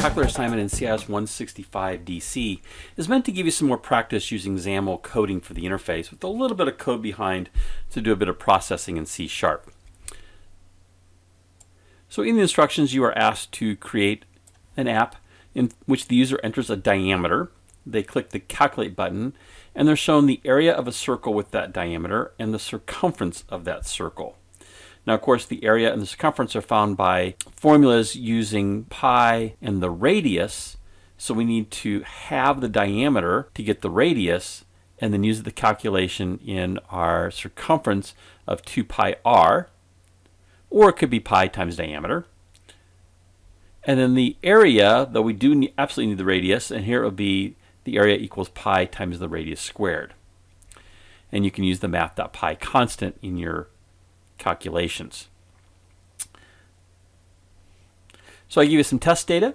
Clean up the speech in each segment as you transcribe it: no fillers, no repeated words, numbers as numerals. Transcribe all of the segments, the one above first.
calculator assignment in CIS 165 DC is meant to give you some more practice using XAML coding for the interface with a little bit of code behind to do a bit of processing in C#. So in the instructions you are asked to create an app in which the user enters a diameter. They click the calculate button and they're shown the area of a circle with that diameter and the circumference of that circle. Now, of course, the area and the circumference are found by formulas using pi and the radius. So we need to have the diameter to get the radius and then use the calculation in our circumference of 2 pi r, or it could be pi times diameter. And then the area, though we do absolutely need the radius, and here it would be the area equals pi times the radius squared. And you can use the math.pi constant in your calculations. So I give you some test data.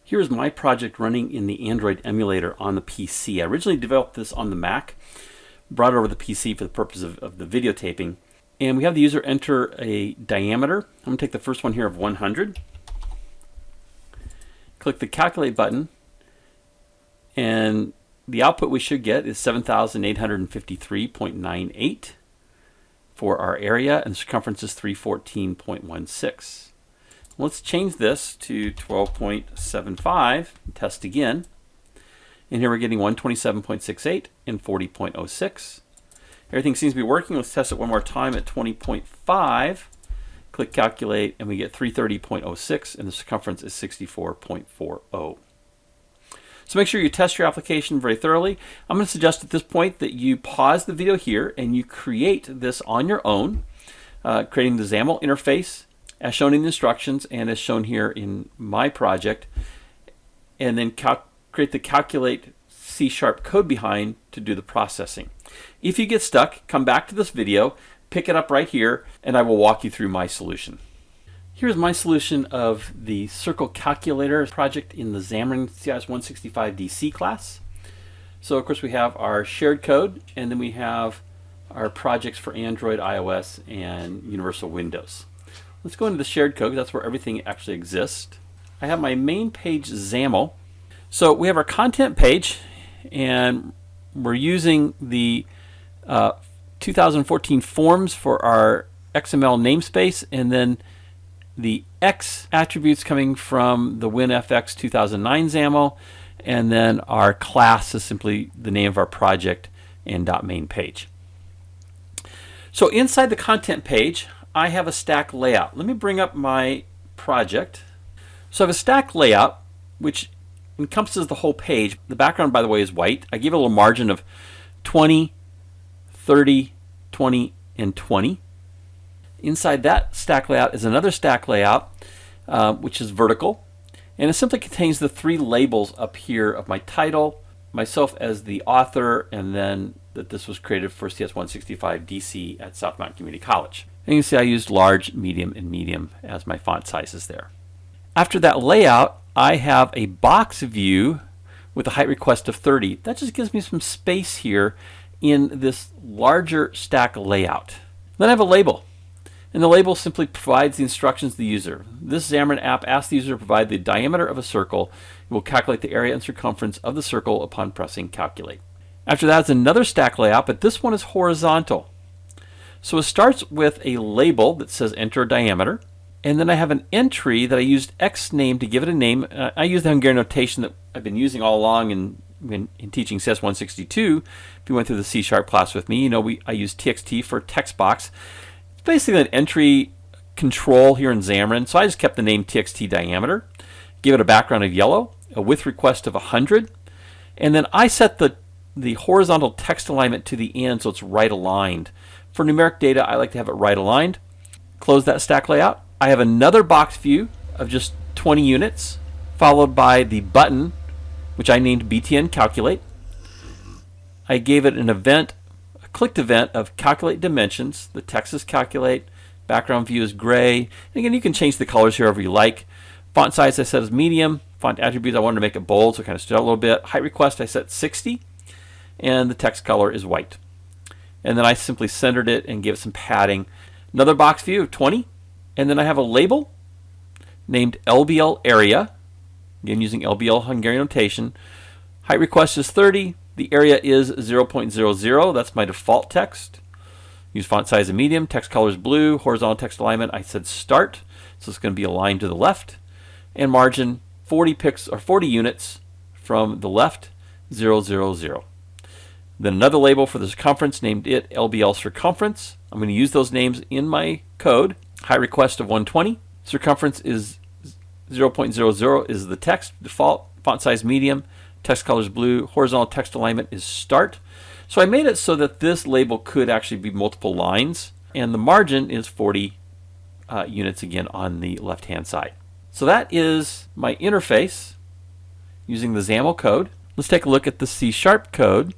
Here's my project running in the Android emulator on the PC. I originally developed this on the Mac, brought it over to the PC for the purpose of the videotaping. And we have the user enter a diameter. I'm going to take the first one here of 100. Click the calculate button. And the output we should get is 7,853.98 for our area, and the circumference is 314.16. Let's change this to 12.75 and test again. And here we're getting 127.68 and 40.06. Everything seems to be working. Let's test it one more time at 20.5. Click calculate and we get 330.06 and the circumference is 64.40. So make sure you test your application very thoroughly. I'm going to suggest at this point that you pause the video here and you create this on your own, creating the XAML interface as shown in the instructions and as shown here in my project, and then create the calculate C# code behind to do the processing. If you get stuck, come back to this video, pick it up right here, and I will walk you through my solution. Here's my solution of the circle calculator project in the Xamarin CIS 165 DC class. So of course we have our shared code, and then we have our projects for Android, iOS, and Universal Windows. Let's go into the shared code, because that's where everything actually exists. I have my main page XAML. So we have our content page, and we're using the 2014 forms for our XML namespace, and then the X attributes coming from the WinFX 2009 XAML, and then our class is simply the name of our project and .main page. So inside the content page, I have a stack layout. Let me bring up my project. So I have a stack layout which encompasses the whole page. The background, by the way, is white. I give it a little margin of 20, 30, 20, and 20. Inside that stack layout is another stack layout, which is vertical, and it simply contains the 3 labels up here of my title, myself as the author, and then that this was created for CS 165 DC at South Mountain Community College. And you can see I used large, medium, and medium as my font sizes there. After that layout, I have a box view with a height request of 30. That just gives me some space here in this larger stack layout. Then I have a label. And the label simply provides the instructions to the user. This Xamarin app asks the user to provide the diameter of a circle. It will calculate the area and circumference of the circle upon pressing calculate. After that is another stack layout, but this one is horizontal. So it starts with a label that says enter diameter. And then I have an entry that I used XName to give it a name. I use the Hungarian notation that I've been using all along in teaching CS 162. If you went through the C# class with me, you know I use TXT for text box. It's basically an entry control here in Xamarin, so I just kept the name TXT diameter, give it a background of yellow, a width request of 100, and then I set the horizontal text alignment to the end so it's right aligned. For numeric data, I like to have it right aligned. Close that stack layout. I have another box view of just 20 units, followed by the button, which I named BTN Calculate. I gave it an event, clicked event of calculate dimensions. The text is calculate, background view is gray. And again, you can change the colors here however you like. Font size I set as medium. Font attributes I wanted to make it bold, so it kind of stood out a little bit. Height request I set 60, and the text color is white. And then I simply centered it and gave it some padding. Another box view of 20, and then I have a label named LBL area, again using LBL Hungarian notation. Height request is 30. The area is 0.00. That's my default text. Use font size and medium. Text color is blue. Horizontal text alignment, I said start. So it's going to be aligned to the left. And margin 40 units from the left, 0, 0, 0. Then another label for the circumference, named it LBL circumference. I'm going to use those names in my code. Height request of 120. Circumference is 0.00 is the text, default. Font size medium. Text color is blue. Horizontal text alignment is start. So I made it so that this label could actually be multiple lines. And the margin is 40 units again on the left-hand side. So that is my interface using the XAML code. Let's take a look at the C# code,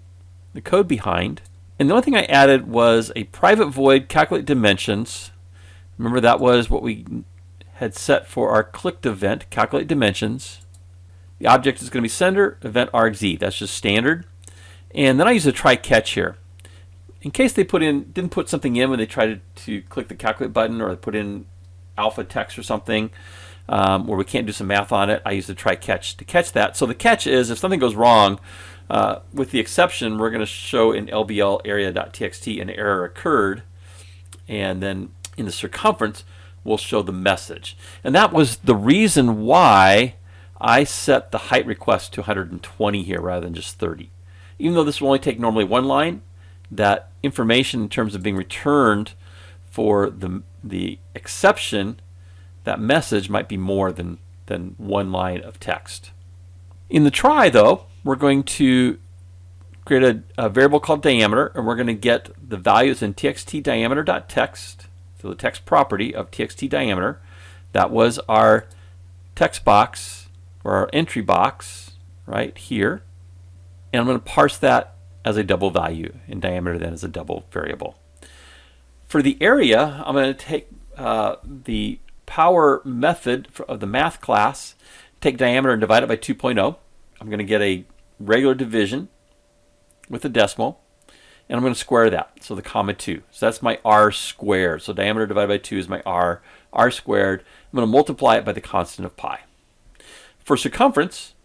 the code behind. And the only thing I added was a private void calculate dimensions. Remember that was what we had set for our clicked event, calculate dimensions. The object is going to be sender, event argz. That's just standard. And then I use a try catch here. In case they didn't put something in when they tried to click the calculate button, or they put in alpha text or something, where we can't do some math on it, I use the try catch to catch that. So the catch is if something goes wrong, with the exception, we're going to show in LBL area.txt an error occurred, and then in the circumference we'll show the message. And that was the reason why I set the height request to 120 here rather than just 30. Even though this will only take normally one line, that information in terms of being returned for the exception, that message might be more than one line of text. In the try, though, we're going to create a variable called diameter, and we're going to get the values in txt diameter.text, so the text property of txt diameter. That was our text box, or our entry box, right here. And I'm going to parse that as a double value, and diameter then as a double variable. For the area, I'm going to take the power method of the math class, take diameter and divide it by 2.0. I'm going to get a regular division with a decimal, and I'm going to square that, so the comma 2. So that's my r squared. So diameter divided by 2 is my r squared. I'm going to multiply it by the constant of pi. For circumference,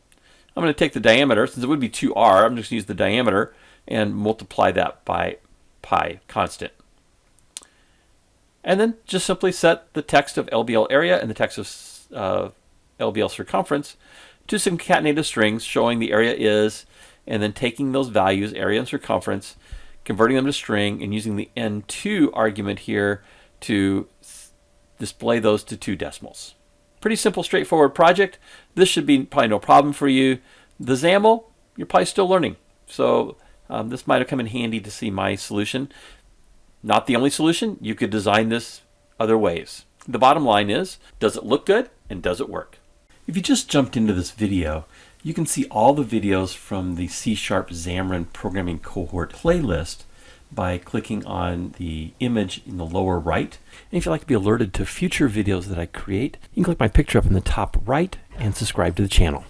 I'm going to take the diameter, since it would be 2r, I'm just going to use the diameter and multiply that by pi constant. And then just simply set the text of LBL area and the text of LBL circumference to some concatenated strings showing the area is, and then taking those values, area and circumference, converting them to string, and using the n2 argument here to display those to 2 decimals. Pretty simple, straightforward project. This should be probably no problem for you. The XAML, you're probably still learning. So this might have come in handy to see my solution. Not the only solution. You could design this other ways. The bottom line is, does it look good and does it work? If you just jumped into this video, you can see all the videos from the C# Xamarin Programming Cohort playlist by clicking on the image in the lower right. And if you'd like to be alerted to future videos that I create, you can click my picture up in the top right and subscribe to the channel.